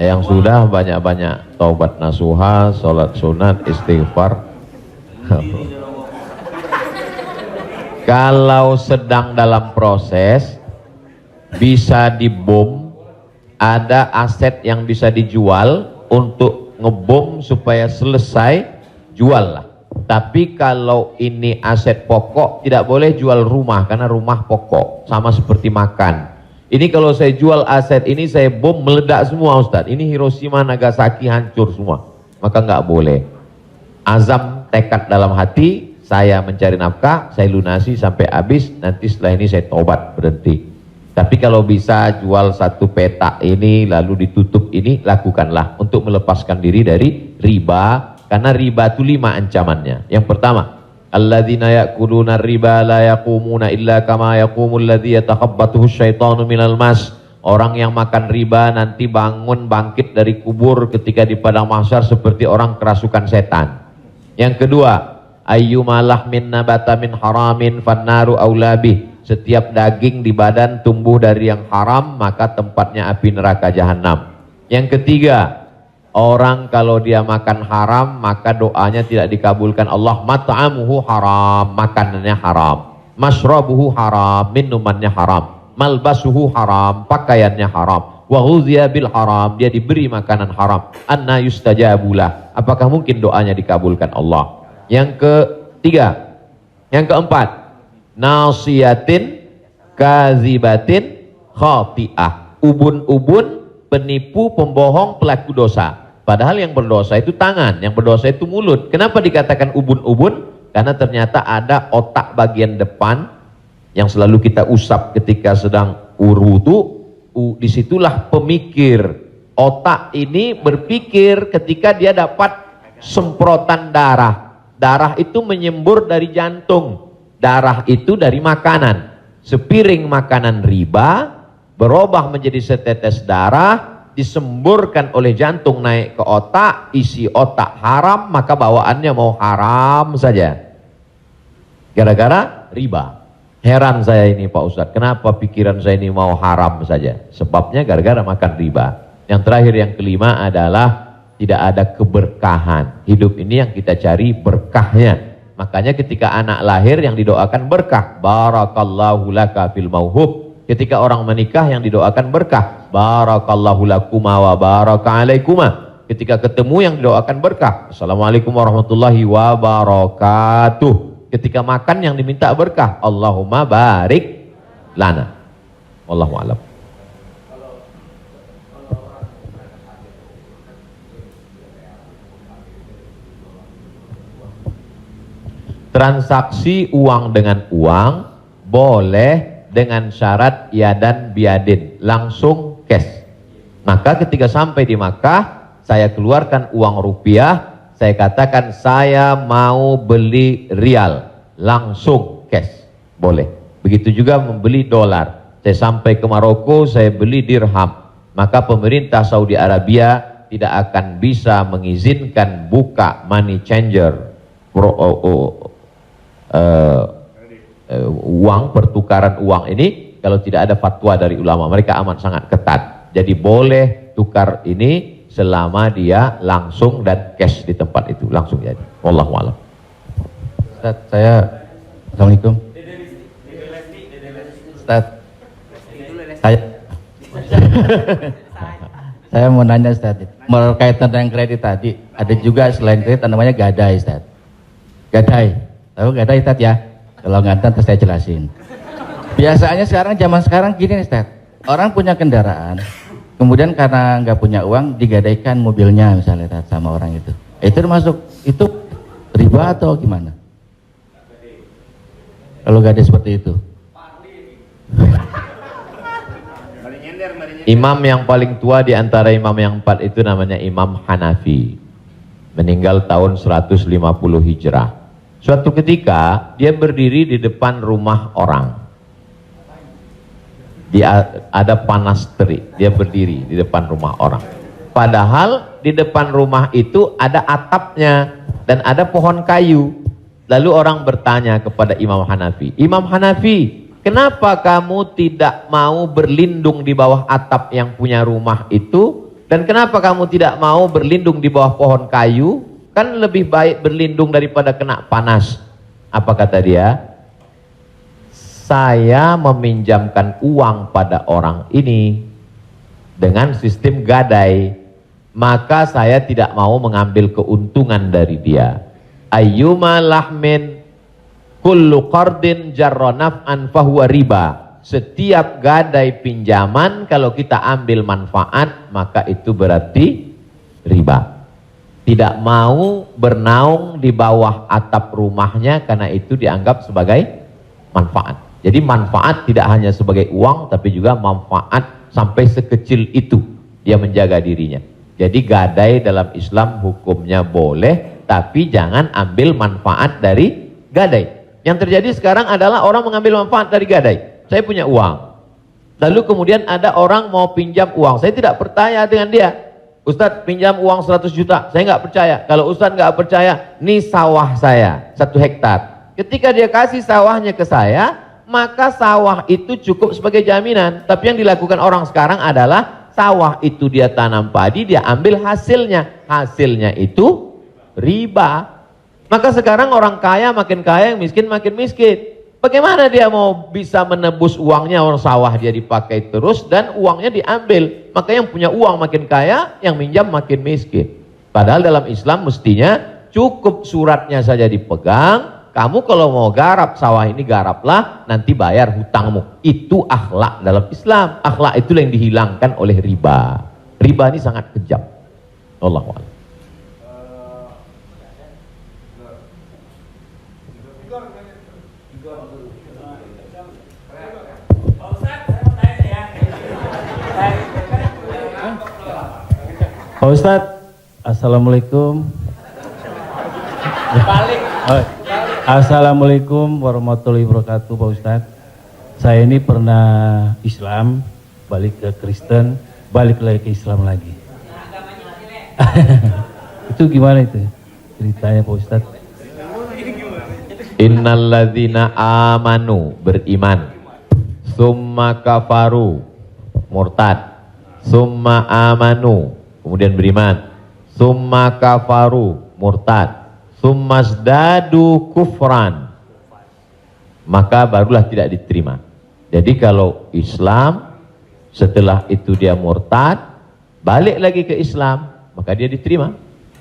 Yang sudah banyak-banyak taubat nasuha, sholat sunat, istighfar. Kalau sedang dalam proses bisa dibom, ada aset yang bisa dijual untuk ngebom supaya selesai, jual lah. Tapi kalau ini aset pokok tidak boleh jual rumah karena rumah pokok, sama seperti makan. Ini kalau saya jual aset ini saya bom meledak semua Ustadz. Ini Hiroshima Nagasaki hancur semua, maka nggak boleh. Azam tekad dalam hati, saya mencari nafkah, saya lunasi sampai habis, nanti setelah ini saya tobat berhenti. Tapi kalau bisa jual satu petak ini lalu ditutup ini, lakukanlah untuk melepaskan diri dari riba, karena riba itu 5 ancamannya. Yang pertama, alladzina ya'kuluna riba la yaqumuna illa kama yaqumul ladzi yatakhabbathu syaitanu minal mas. Orang yang makan riba nanti bangun bangkit dari kubur ketika di padang mahsyar seperti orang kerasukan setan. Yang kedua, ayyuma lahmin nabata min haramin fannaru aulabih. Setiap daging di badan tumbuh dari yang haram, maka tempatnya api neraka jahanam. Yang ketiga, orang kalau dia makan haram, maka doanya tidak dikabulkan Allah. Mat'amuhu haram, makanannya haram. Mashrabuhu haram, minumannya haram. Malbasuhu haram, pakaiannya haram. Wa ghuziya bil haram, dia diberi makanan haram. Anna yustajabulah, apakah mungkin doanya dikabulkan Allah? Yang ketiga, yang keempat, nasiyatin kazibatin khati'ah. Ubun-ubun, penipu, pembohong, pelaku dosa. Padahal yang berdosa itu tangan, yang berdosa itu mulut. Kenapa dikatakan ubun-ubun? Karena ternyata ada otak bagian depan yang selalu kita usap ketika sedang wudu. Disitulah pemikir. Otak ini berpikir ketika dia dapat semprotan darah. Darah itu menyembur dari jantung. Darah itu dari makanan. Sepiring makanan riba berubah menjadi setetes darah, disemburkan oleh jantung naik ke otak, isi otak haram, maka bawaannya mau haram saja. Gara-gara riba. Heran saya ini Pak Ustadz, kenapa pikiran saya ini mau haram saja? Sebabnya gara-gara makan riba. Yang terakhir, yang kelima adalah tidak ada keberkahan. Hidup ini yang kita cari berkahnya. Makanya ketika anak lahir yang didoakan berkah, barakallahu laka fil mauhub. Ketika orang menikah yang didoakan berkah, barakallahu lakuma wa baraka alaikuma. Ketika ketemu yang didoakan berkah, assalamualaikum warahmatullahi wabarakatuh. Ketika makan yang diminta berkah, Allahumma barik lana. Wallahu a'lam. Transaksi uang dengan uang boleh dengan syarat yadan biadin, langsung cash. Maka ketika sampai di Makkah, saya keluarkan uang rupiah, saya katakan saya mau beli rial, langsung cash, boleh. Begitu juga membeli dolar. Saya sampai ke Maroko, saya beli dirham. Maka pemerintah Saudi Arabia tidak akan bisa mengizinkan buka money changer, uang, pertukaran uang ini kalau tidak ada fatwa dari ulama. Mereka amat sangat ketat. Jadi boleh tukar ini selama dia langsung dan cash di tempat itu, langsung jadi. Wallahu a'lam. Ustaz, Assalamualaikum. Ustaz, saya mau nanya Ustaz, berkaitan dengan kredit tadi, ada juga selain kredit namanya gadai Ustaz. Gadai. Tahu gadai Ustaz ya? Kalau nggak tahu saya jelasin. Biasanya zaman sekarang gini Ustaz. Orang punya kendaraan, kemudian karena nggak punya uang digadaikan mobilnya misalnya Ustaz, sama orang itu. Itu termasuk itu riba atau gimana? Kalau gadai seperti itu. Imam yang paling tua di antara imam yang 4 itu namanya Imam Hanafi. Meninggal tahun 150 Hijrah. Suatu ketika dia berdiri di depan rumah orang. Dia ada panas terik, dia berdiri di depan rumah orang. Padahal di depan rumah itu ada atapnya dan ada pohon kayu. Lalu orang bertanya kepada Imam Hanafi, Imam Hanafi, kenapa kamu tidak mau berlindung di bawah atap yang punya rumah itu? Dan kenapa kamu tidak mau berlindung di bawah pohon kayu? Kan lebih baik berlindung daripada kena panas. Apa kata dia? Saya meminjamkan uang pada orang ini dengan sistem gadai, maka saya tidak mau mengambil keuntungan dari dia. Ayyuma lahmin kullu qardin jarra naf'an fahuwa riba. Setiap gadai pinjaman kalau kita ambil manfaat maka itu berarti riba. Tidak mau bernaung di bawah atap rumahnya karena itu dianggap sebagai manfaat. Jadi manfaat tidak hanya sebagai uang tapi juga manfaat sampai sekecil itu dia menjaga dirinya. Jadi gadai dalam Islam hukumnya boleh, tapi jangan ambil manfaat dari gadai. Yang terjadi sekarang adalah orang mengambil manfaat dari gadai. Saya punya uang, lalu kemudian ada orang mau pinjam uang, saya tidak percaya dengan dia. Ustadz pinjam uang 100 juta, saya nggak percaya. Kalau Ustadz nggak percaya, nih sawah saya 1 hektar. Ketika dia kasih sawahnya ke saya, maka sawah itu cukup sebagai jaminan. Tapi yang dilakukan orang sekarang adalah sawah itu dia tanam padi, dia ambil hasilnya. Hasilnya itu riba. Maka sekarang orang kaya makin kaya, yang miskin makin miskin. Bagaimana dia mau bisa menebus uangnya, orang sawah dia dipakai terus dan uangnya diambil. Maka yang punya uang makin kaya, yang minjam makin miskin. Padahal dalam Islam mestinya cukup suratnya saja dipegang. Kamu kalau mau garap sawah ini garaplah, nanti bayar hutangmu. Itu akhlak dalam Islam. Akhlak itulah yang dihilangkan oleh riba. Riba ini sangat kejam. Allahu a'lam. Pak Ustadz, Assalamualaikum. Assalamualaikum warahmatullahi wabarakatuh Pak Ustadz. Saya ini pernah Islam, balik ke Kristen, balik lagi ke Islam lagi. Itu gimana itu ceritanya Pak Ustadz? Innalladzina amanu, beriman, summa kafaru, murtad, summa amanu, kemudian beriman, summa kafaru, murtad, summa zdadu kufran, maka barulah tidak diterima. Jadi kalau Islam, setelah itu dia murtad, balik lagi ke Islam, maka dia diterima.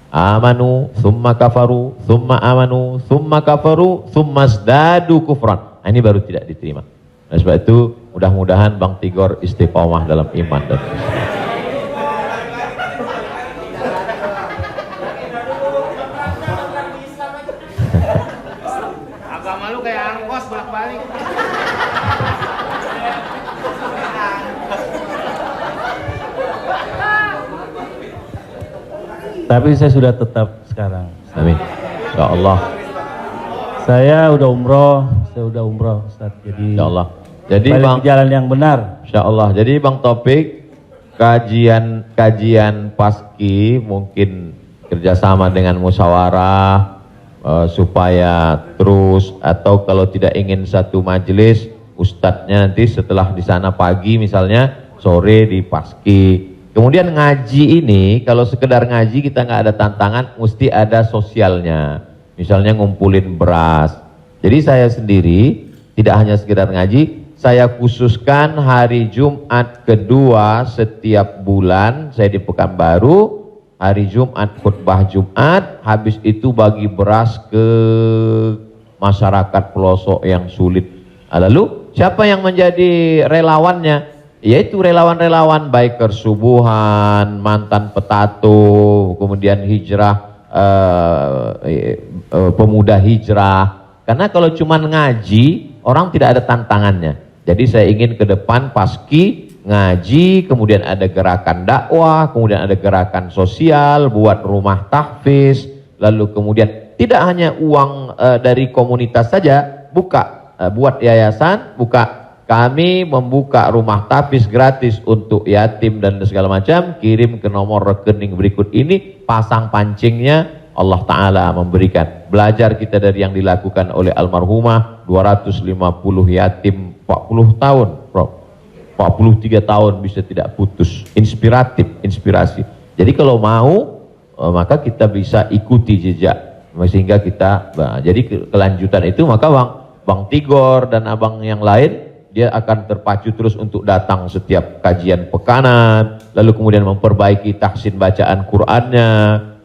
Amanu, summa kafaru, summa amanu, summa kafaru, summa zdadu kufran. Nah, ini baru tidak diterima. Nah, sebab itu mudah-mudahan Bang Tigor istiqomah dalam iman dan Islam. Agama lu kayak angkos bolak-balik. Tapi saya sudah tetap sekarang. Amin. Ya Allah. Saya udah umroh, Ustaz. Jadi Ya Allah. Jadi balik Bang, ke jalan yang benar. Insya Allah. Jadi Bang Taufik, kajian paski mungkin kerjasama dengan musyawarah supaya terus, atau kalau tidak ingin satu majelis, ustadznya nanti setelah di sana pagi misalnya, sore di paski. Kemudian ngaji ini, kalau sekedar ngaji kita nggak ada tantangan, mesti ada sosialnya. Misalnya ngumpulin beras. Jadi saya sendiri tidak hanya sekedar ngaji, saya khususkan hari Jumat kedua setiap bulan, saya di Pekanbaru, hari Jumat khutbah Jumat, habis itu bagi beras ke masyarakat pelosok yang sulit. Lalu siapa yang menjadi relawannya? Yaitu relawan-relawan biker subuhan, mantan petato, kemudian hijrah, pemuda hijrah. Karena kalau cuma ngaji, orang tidak ada tantangannya. Jadi saya ingin ke depan paski ngaji, kemudian ada gerakan dakwah, kemudian ada gerakan sosial, buat rumah tahfiz, lalu kemudian tidak hanya uang dari komunitas saja, buka, buat yayasan, buka. Kami membuka rumah tahfiz gratis untuk yatim dan segala macam, kirim ke nomor rekening berikut ini, pasang pancingnya, Allah Ta'ala memberikan. Belajar kita dari yang dilakukan oleh almarhumah, 250 yatim 40 tahun, Prof. 43 tahun bisa tidak putus. Inspiratif, inspirasi. Jadi kalau mau, maka kita bisa ikuti jejak. Sehingga kita, jadi kelanjutan itu, maka Bang Tigor dan abang yang lain, dia akan terpacu terus untuk datang setiap kajian pekanan, lalu kemudian memperbaiki tahsin bacaan Qur'annya,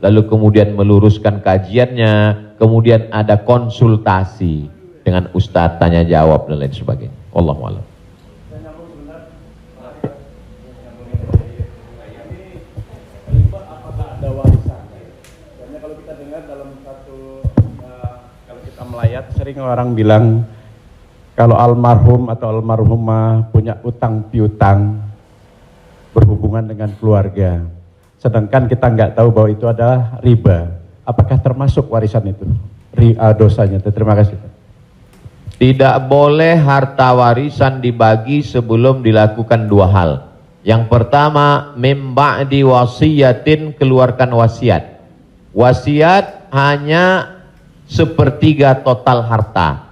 lalu kemudian meluruskan kajiannya, kemudian ada konsultasi dengan ustadz, tanya jawab dan lain sebagainya. Wallahu a'lam. Apakah ada warisan? Karena kalau kita dengar dalam satu, kalau kita melayat, sering orang bilang kalau almarhum atau almarhumah punya utang piutang berhubungan dengan keluarga, sedangkan kita nggak tahu bahwa itu adalah riba. Apakah termasuk warisan itu dosanya? Terima kasih. Tidak boleh harta warisan dibagi sebelum dilakukan dua hal. Yang pertama, mim ba'di wasiyatin, keluarkan wasiat. Wasiat hanya sepertiga total harta.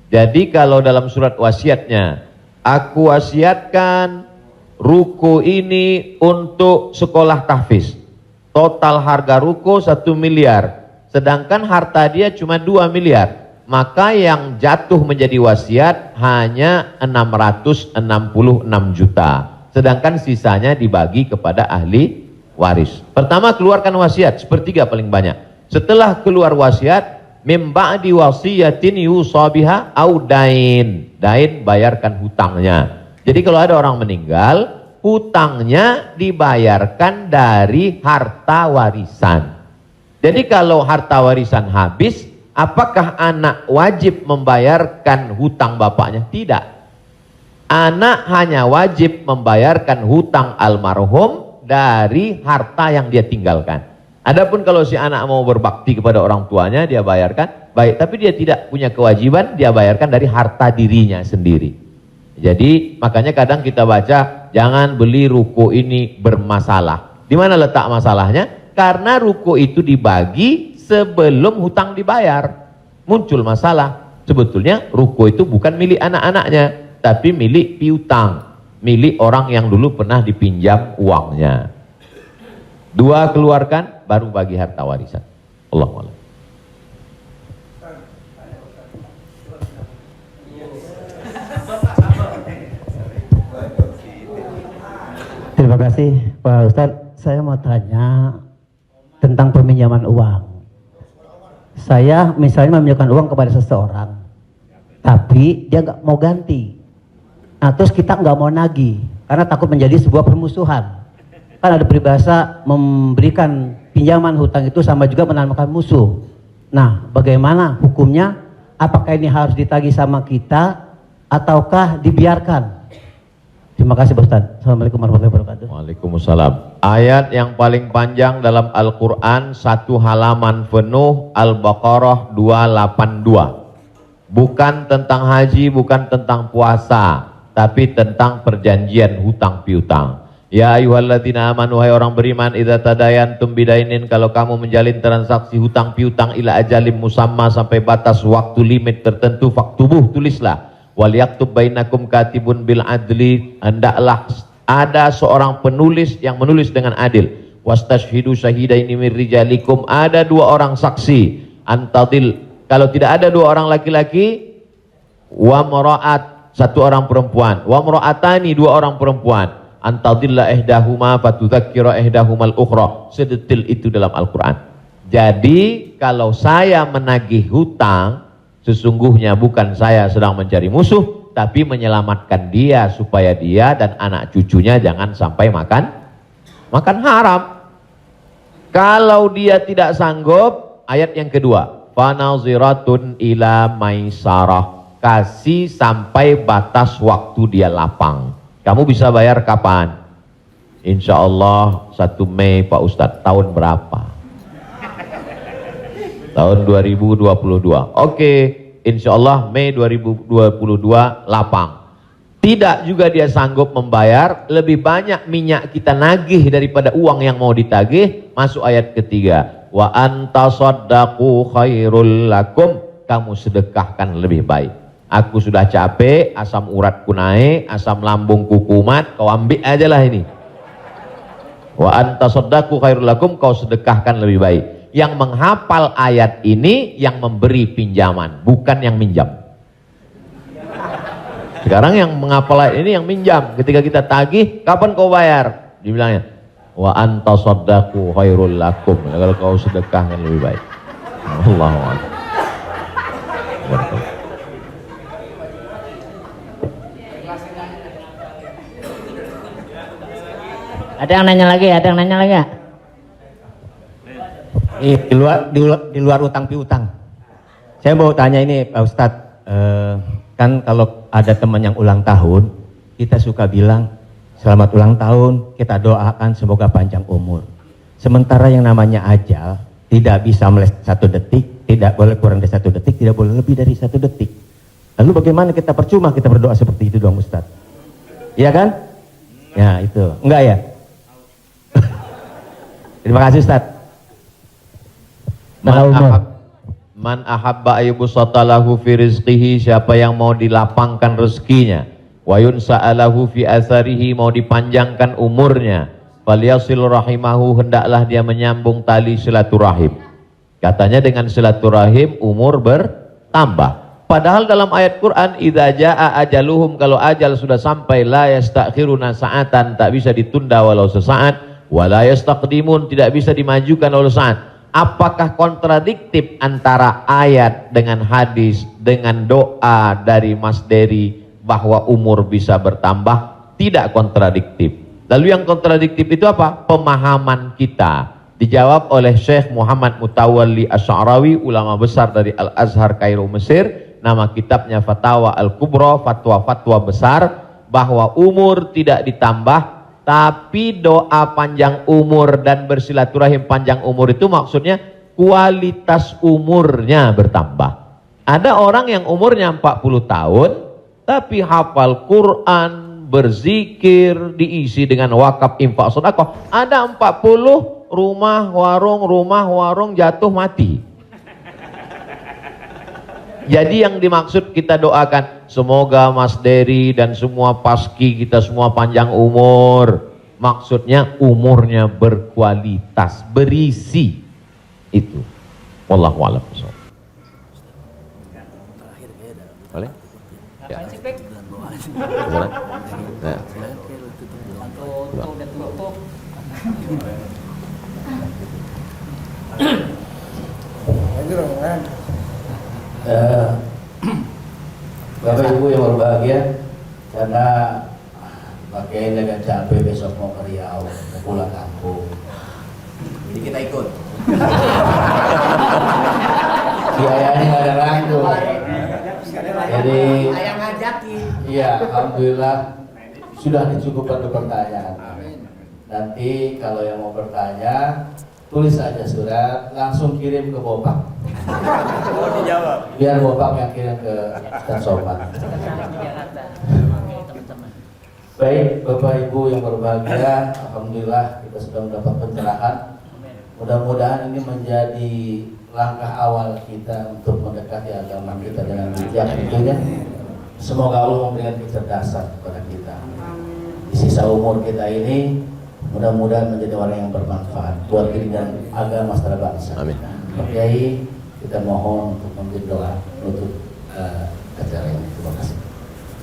Jadi kalau dalam surat wasiatnya, aku wasiatkan ruko ini untuk sekolah tahfiz. Total harga ruko 1 miliar. Sedangkan harta dia cuma 2 miliar. Maka yang jatuh menjadi wasiat hanya 666 juta. Sedangkan sisanya dibagi kepada ahli waris. Pertama, keluarkan wasiat, sepertiga paling banyak. Setelah keluar wasiat, mim ba'di wasiyatin yusabiha au dain. Dain, bayarkan hutangnya. Jadi kalau ada orang meninggal, hutangnya dibayarkan dari harta warisan. Jadi kalau harta warisan habis, apakah anak wajib membayarkan hutang bapaknya? Tidak. Anak hanya wajib membayarkan hutang almarhum dari harta yang dia tinggalkan. Adapun kalau si anak mau berbakti kepada orang tuanya, dia bayarkan, baik, tapi dia tidak punya kewajiban, dia bayarkan dari harta dirinya sendiri. Jadi makanya kadang kita baca, jangan beli ruko ini bermasalah. Di mana letak masalahnya? Karena ruko itu dibagi sebelum hutang dibayar. Muncul masalah. Sebetulnya ruko itu bukan milik anak-anaknya, tapi milik piutang. milik orang yang dulu pernah dipinjam uangnya. 2 keluarkan, baru bagi harta warisan. Allahu a'lam. Terima kasih Pak Ustadz. Saya mau tanya tentang peminjaman uang. Saya misalnya meminjamkan uang kepada seseorang, tapi dia nggak mau ganti. Nah terus kita nggak mau nagih karena takut menjadi sebuah permusuhan. Kan ada peribahasa memberikan pinjaman hutang itu sama juga menanamkan musuh. Nah bagaimana hukumnya? Apakah ini harus ditagih sama kita ataukah dibiarkan? Terima kasih Pak Ustadz. Assalamualaikum warahmatullahi wabarakatuh. Waalaikumsalam. Ayat yang paling panjang dalam Al-Quran, 1 halaman penuh, Al-Baqarah 282. Bukan tentang haji, bukan tentang puasa, tapi tentang perjanjian hutang piutang. Ya ayyuhalladzina amanu, hai orang beriman, idza tadayantum bidainin, kalau kamu menjalin transaksi hutang piutang ila ajalim musamma, sampai batas waktu limit tertentu, faktubuh, tulislah. Wal yaktub bainakum katibun bil adli, hendaklah ada seorang penulis yang menulis dengan adil. Wastashhidu syahidaini min rijalikum, ada 2 orang saksi. Antadil, kalau tidak ada 2 orang laki-laki, wa maraat, 1 orang perempuan, wa maraatani, 2 orang perempuan. Antadilla ihdahuma fatudzakkira ihdahumal ukhra. Sedetil itu dalam Al-Qur'an. Jadi kalau saya menagih hutang, sesungguhnya bukan saya sedang mencari musuh, tapi menyelamatkan dia supaya dia dan anak cucunya jangan sampai makan haram. Kalau dia tidak sanggup, ayat yang kedua, fanaziratun ila maisarah, kasih sampai batas waktu dia lapang. Kamu bisa bayar kapan? Insya Allah 1 Mei Pak Ustadz. Tahun berapa? Tahun 2022. Oke, insya Allah Mei 2022 lapang. Tidak juga dia sanggup membayar, lebih banyak minyak kita nagih daripada uang yang mau ditagih. Masuk ayat ketiga, wa antasaddaqu khairul lakum, kamu sedekahkan lebih baik. Aku sudah capek, asam uratku naik, asam lambungku kumat, kau ambil aja lah ini. Wa antasaddaqu khairul lakum, kau sedekahkan lebih baik. Yang menghafal ayat ini yang memberi pinjaman, bukan yang minjam. Sekarang yang menghafal ayat ini yang minjam. Ketika kita tagih, kapan kau bayar? Dibilangnya, wa antasaddaqu khairul lakum, kalau kau sedekahkan lebih baik. Allahu akbar. Ada yang nanya lagi? Ada yang nanya lagi ya? Di luar utang piutang. Saya mau tanya ini Pak Ustadz, kan kalau ada teman yang ulang tahun, kita suka bilang selamat ulang tahun, kita doakan semoga panjang umur. Sementara yang namanya ajal tidak bisa meleset 1 detik, tidak boleh kurang dari 1 detik, tidak boleh lebih dari 1 detik. Lalu bagaimana kita percuma kita berdoa seperti itu dong Ustadz? Iya kan? Ya itu, enggak ya? Terima kasih Ustaz. Man ahabba ayyubsata lahu fi rizqihi, siapa yang mau dilapangkan rezekinya, wa yunsa'alahu fi atharihi, mau dipanjangkan umurnya, falyasil rahimahu, hendaklah dia menyambung tali silaturahim. Katanya dengan silaturahim umur bertambah. Padahal dalam ayat Quran, idza jaa ajaluhum, kalau ajal sudah sampai, la yastakhiruna sa'atan, tak bisa ditunda walau sesaat, wala yastaqdimun, tidak bisa dimajukan oleh saat. Apakah kontradiktif antara ayat dengan hadis dengan doa dari Mas Dery bahwa umur bisa bertambah? Tidak kontradiktif. Lalu yang kontradiktif itu apa? Pemahaman kita. Dijawab oleh Syekh Muhammad Mutawalli Asy'arawi, ulama besar dari Al-Azhar Kairo Mesir. Nama kitabnya Fatawa Al-Kubra, fatwa-fatwa besar, bahwa umur tidak ditambah, tapi doa panjang umur dan bersilaturahim panjang umur itu maksudnya kualitas umurnya bertambah. Ada orang yang umurnya 40 tahun tapi hafal Quran, berzikir, diisi dengan wakaf, infak, sedekah. Ada 40 rumah warung jatuh mati. Jadi yang dimaksud kita doakan, semoga Mas Dery dan semua paski kita semua panjang umur. Maksudnya umurnya berkualitas, berisi. Itu. Wallahu a'lam. Boleh? Ya. Gimana? Nah. Bapak Ibu yang berbahagia, karena Pak Kiai agak capek besok mau ke Riau, mau pulang kampung, jadi kita ikut. Biayanya nggak ada lain tuh. Jadi, iya, alhamdulillah sudah dicukupkan untuk pertanyaan. Nanti kalau yang mau bertanya, tulis aja surat, langsung kirim ke Bopak. Biar Bopak yang kirim ke Ustaz Somad. Baik, Bapak Ibu yang berbahagia, alhamdulillah kita sudah mendapat pencerahan. Mudah-mudahan ini menjadi langkah awal kita untuk mendekati agama kita dengan bijak tentunya. Semoga Allah memberikan kecerdasan kepada kita. Di sisa umur kita ini, mudah-mudahan menjadi orang yang bermanfaat buat diri dan agama secara bangsa. Amin. Pak Kiai, kita mohon untuk memberi doa untuk acara ini. Terima kasih.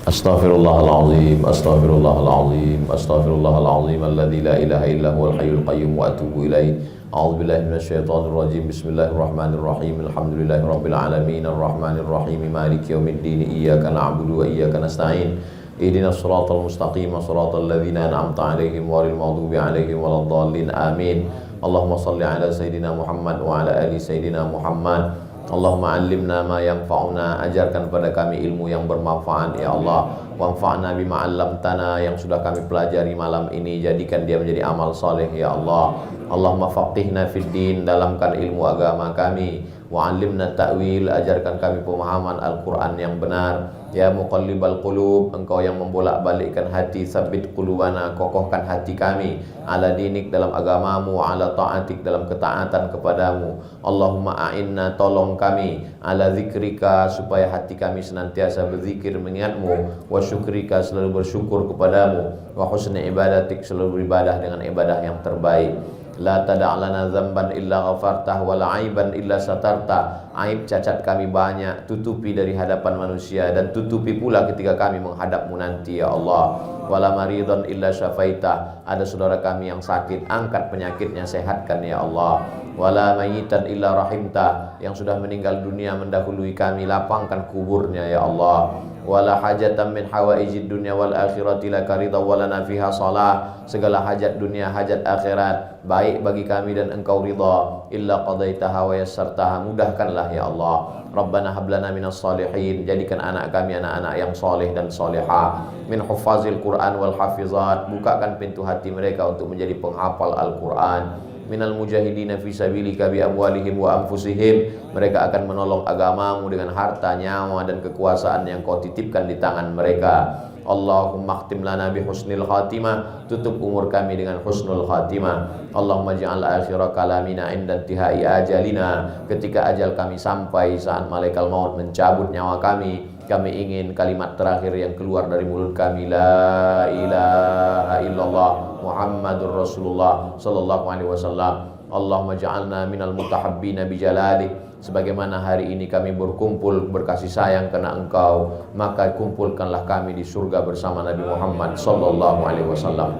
Astaghfirullahaladzim, astaghfirullahaladzim, astaghfirullahaladzim, alladzi la ilaha illa huwal hayyul qayyum wa atubu ilaih. A'udzu billahi minasyaitonir rajim. Bismillahirrahmanirrahim. Alhamdulillahirabbil alamin, arrahmanir rahim, maliki yaumiddin. Iyyaka na'budu wa iyyaka nasta'in. Ihdinas siratal mustaqim, siratal ladzina an'amta 'alaihim ghairil maghdubi 'alaihim waladdallin. Amin. Allahumma shalli ala sayidina Muhammad wa ala ali sayidina Muhammad. Allahumma 'allimna ma yanfa'una, ajarkan pada kami ilmu yang bermanfaat ya Allah. Wanfa'na bima 'allamtana, yang sudah kami pelajari malam ini jadikan dia menjadi amal saleh ya Allah. Allahumma faqihna fid din, dalamkan ilmu agama kami. Wa 'allimna ta'wil, ajarkan kami pemahaman Al-Qur'an yang benar. Ya muqallibal qulub, engkau yang membolak-balikkan hati, sabbit qulubana, kokohkan hati kami ala dinik, dalam agamamu, ala ta'atik, dalam ketaatan kepadamu. Allahumma a'inna, tolong kami ala zikrika, supaya hati kami senantiasa berzikir mengingatmu, wa syukrika, selalu bersyukur kepadamu, wa husni ibadatik, selalu beribadah dengan ibadah yang terbaik. La tada'lana zamban illa ghafartah, wa la aiban illa satartah. Aib cacat kami banyak, tutupi dari hadapan manusia, dan tutupi pula ketika kami menghadapmu nanti ya Allah. Wala maridhan illa syafaitah, ada saudara kami yang sakit, angkat penyakitnya, sehatkan ya Allah. Wala mayitan illa rahimtah, yang sudah meninggal dunia mendahului kami, lapangkan kuburnya ya Allah. Wala hajatan min hawaijid dunya wal akhirati laka ridha walana fiha salah, segala hajat dunia hajat akhirat baik bagi kami dan engkau ridha, illa qadaitaha wa yassartaha, mudahkanlah ya Allah. Rabbana hablana minas salihin, jadikan anak kami anak-anak yang soleh dan solehah, min hufazil Quran wal hafizat, bukakan pintu hati mereka untuk menjadi penghafal Al-Quran. Minal mujahidina fi sabilika bi amwalihim wa anfusihim, mereka akan menolong agamamu dengan harta, nyawa dan kekuasaan yang kau titipkan di tangan mereka. Allahumma khtim lana bi husnil khatimah, tutup umur kami dengan husnul khatimah. Allahumma ja'al akhira kalamina inda intihai ajalina, ketika ajal kami sampai, saat malaikat maut mencabut nyawa kami ingin kalimat terakhir yang keluar dari mulut kami, la ilaha illallah Muhammadur Rasulullah sallallahu alaihi wasallam. Allahumma ja'alna minal mutahabbina bijalalik, sebagaimana hari ini kami berkumpul berkasih sayang karena engkau, maka kumpulkanlah kami di surga bersama Nabi Muhammad sallallahu alaihi wasallam.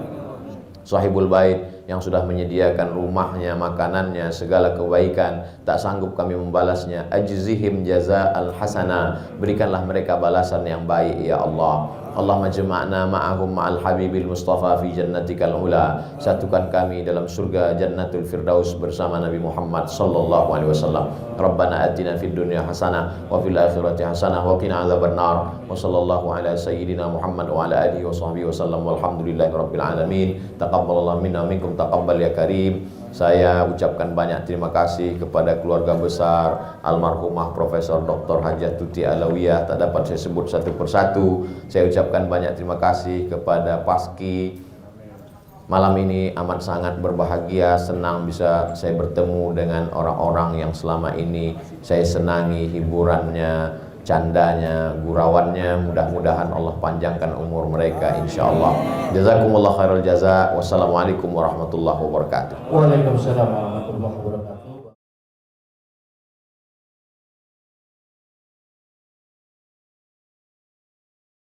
Sahibul bait yang sudah menyediakan rumahnya, makanannya, segala kebaikan, tak sanggup kami membalasnya. Ajzihim jaza'al hasanah, berikanlah mereka balasan yang baik ya Allah. Allahumma jama'na ma'ahum ma'al habibil mustafa fi jannatikal ula, satukan kami dalam surga jannatul firdaus bersama Nabi Muhammad sallallahu alaihi wasallam. Rabbana atina fid dunya hasanah wa fil akhirati hasanah wa qina adzabannar. Wa sallallahu ala sayyidina Muhammad wa ala alihi wa sahbihi wasallam, walhamdulillahi rabbil alamin. Taqabbalallahu minna minkum taqabbal ya karim. Saya ucapkan banyak terima kasih kepada keluarga besar almarhumah Profesor Dr. Hajah Tuti Alawiyah, tak dapat saya sebut satu persatu. Saya ucapkan banyak terima kasih kepada Paski. Malam ini amat sangat berbahagia, senang bisa saya bertemu dengan orang-orang yang selama ini saya senangi hiburannya, candanya, gurauannya, mudah-mudahan Allah panjangkan umur mereka insyaallah. Jazakumullah khairal jaza. Wassalamualaikum warahmatullahi wabarakatuh. Waalaikumsalam warahmatullahi wabarakatuh.